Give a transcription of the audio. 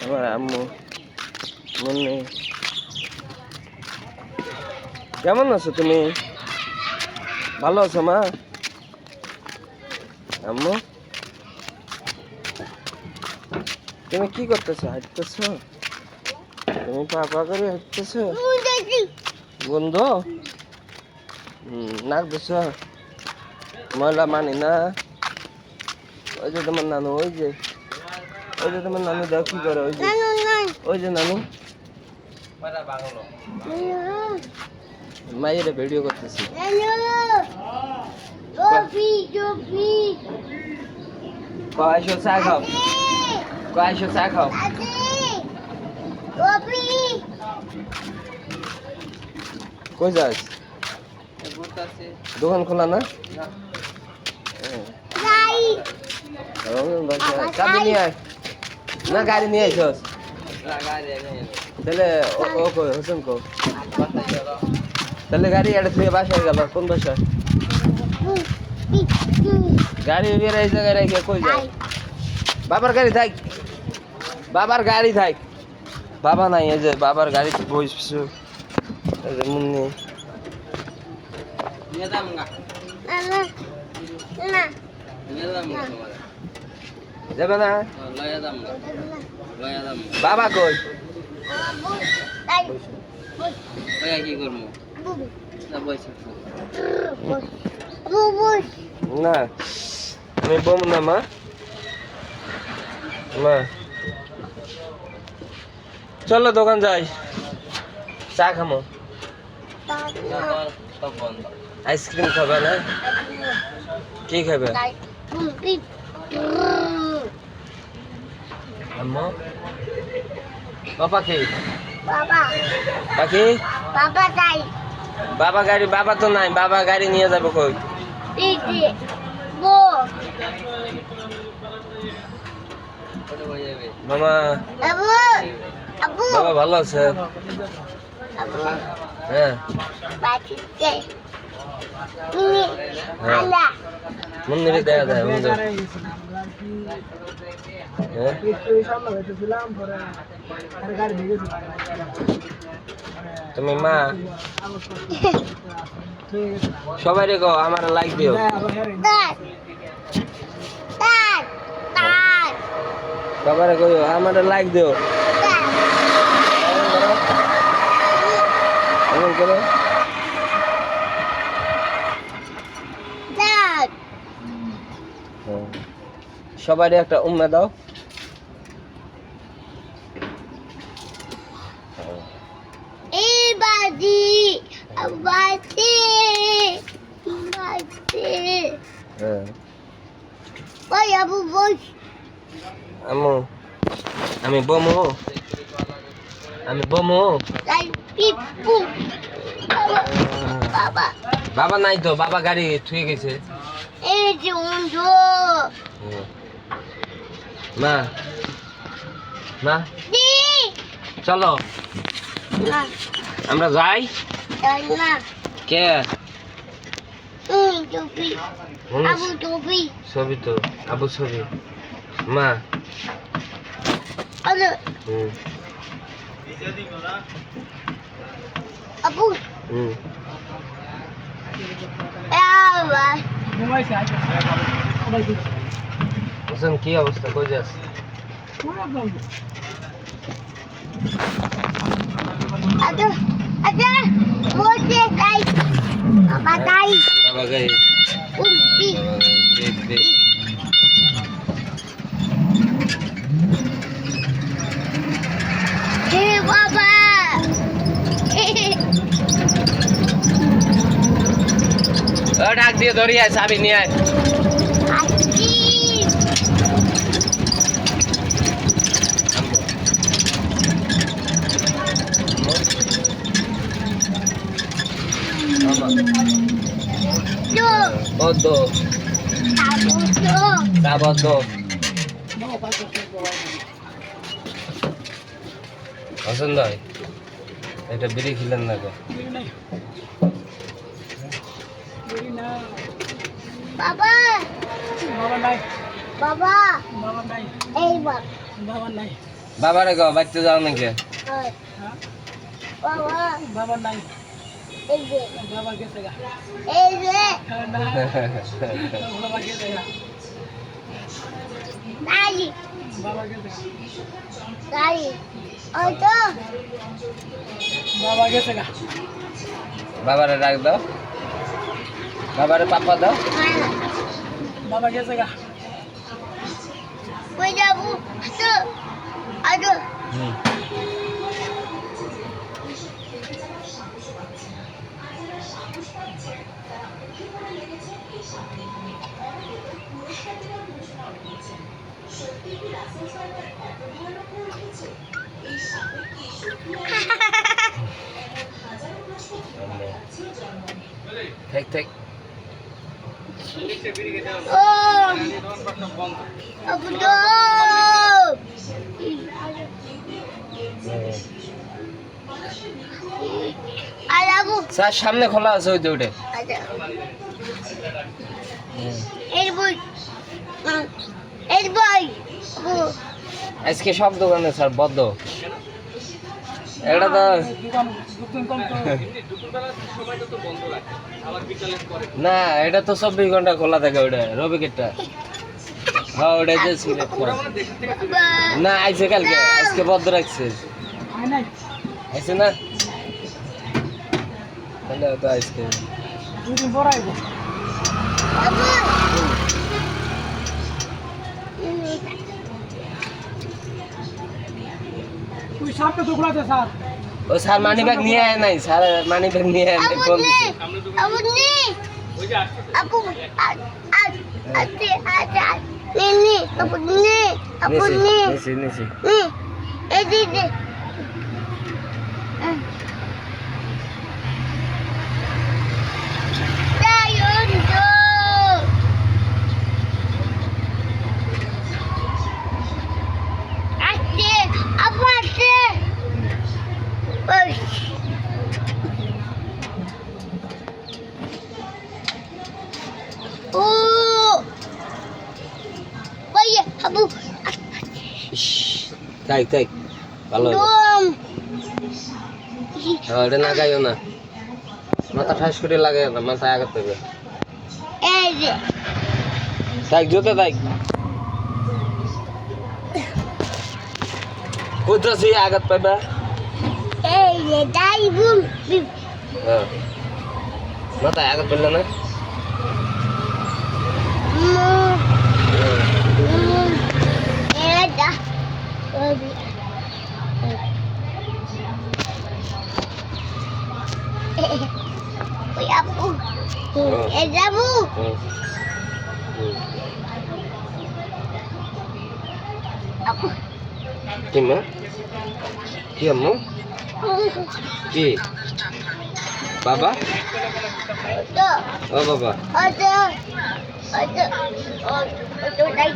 আমার আম্মু মুন্নি। কেমন আছো তুমি? ভালো আছো মা? আম্মু তুমি কি করতেছো? হাঁটতেছো? তুমি পা পা করে হাঁটতেছো? বন্ধ নাক দিছ? ময়লা মানি না। ওই যে তোমার নানু, ওই যে তোমার নানু দাও কি করে? ওই যে নানু মায়ের ভিডিও করতেছি। কয়শো চা খাও, কয়শো চা খাও। কই যাস? দোকান খোলা না? চাবি নিয়ে আয় না, গাড়ি নিয়ে আইসস? তাহলে ও কই হোসেন কো? তাহলে গাড়ি এটা থেকে বাসায় গেল। কোন বাসায়? গাড়ি বের এই জায়গায় রেখে কই যায়? বাবার গাড়ি থাক, বাবার গাড়ি থাক। বাবা নাই, এই যে বাবার গাড়িতে বসছো। এই যে মুন্নি যাবে না? বাবা কই? কি করবো না, আমি বম না মা। মা চলো দোকান যাই, চা খামো। আইসক্রিম খাবে না? কি খাবে? আম্মু বাবা কি? পাখি বাবা গাড়ি, বাবা তো নাই, বাবা গাড়ি নিয়ে যাবো কই? মামা বাবা ভালো আছে? হ্যাঁ মন্দিরে দেখা যায়। তুমি মা সবাই রেখো, আমার লাইক দিও। সবাই কই আমার লাইক দিও। সবাই একটা উম্মা দাও। আম্মু আমি বমু, আমি বমু। বাবা নাই তো, বাবা গাড়ি থুয়ে গেছে। মা মা চলো আমরা যাই। কে? ছবি তো আবু ছবি মা। হোসেন কি অবস্থা? কই যাস? বাবা গাড়ি ডাক দিয়ে ধরিয়ে চাবি নিয়ে আয়। পছন্দ হয় এটা? বিড়ি খিলেন না গো বাবা? বাবা নাই, বাবা বাবা নাই, এই বাবা নাই। বাবারে গো বাইতে যাও নাকি বাবা নাই এই যে বাবা গেছে গা এই যে বাবা গেছে গা দাই বাবা গেছে দাই ওই তো বাবা গেছে গা বাবারে ডাক দাও বাবারে পাপা দাও বাবা গেছে গা কই যাবো তো আদো ঠিক ঠিক ও আবু তো আলাবু স্যার সামনে খোলা আছে ওই তো ওটা আচ্ছা এই বই এই বই আজকে সব দোকানে স্যার বদ্ধ এটা তো দোকান কম তো না এটা তো 24 ঘন্টা খোলা থাকে ওটা রবিকেটটা হ্যাঁ ওটা যে সিলেক্ট করা না আইছে কালকে আজকে বদ্ধ রাখছে আই নাই আইছে না তাহলে তো আজকে দুই দিন পর আইবো আবু তুই সামনে তো খোলাতে স্যার ও স্যার মানি ব্যাগ নিয়ে আয় নাই স্যার মানি ব্যাগ নিয়ে আয় নাই ফোন দিছে আবু নি আবু আতে আতে নি আবু নি আবু নি নিছি নিছি নি এই দিদি Dayon do. Ate, apa ate? Oi. Oh. Oh ya, abu. তাই তাই ভালো Dom. হ্যাঁ এটা লাগাইও না মাথা ঠাস করে লাগাই না মাথা আঘাত পাবে এই যে তাই জুতো তাই কোথা থেকে আঘাত পাবে এই যে দাই বুম হ্যাঁ মাথা আঘাত পেলে না এটা ওই আপু এ যাবো আপু কি মা কি আম্মু কি বাবা তো ও বাবা আচ্ছা আচ্ছা ও তো তাই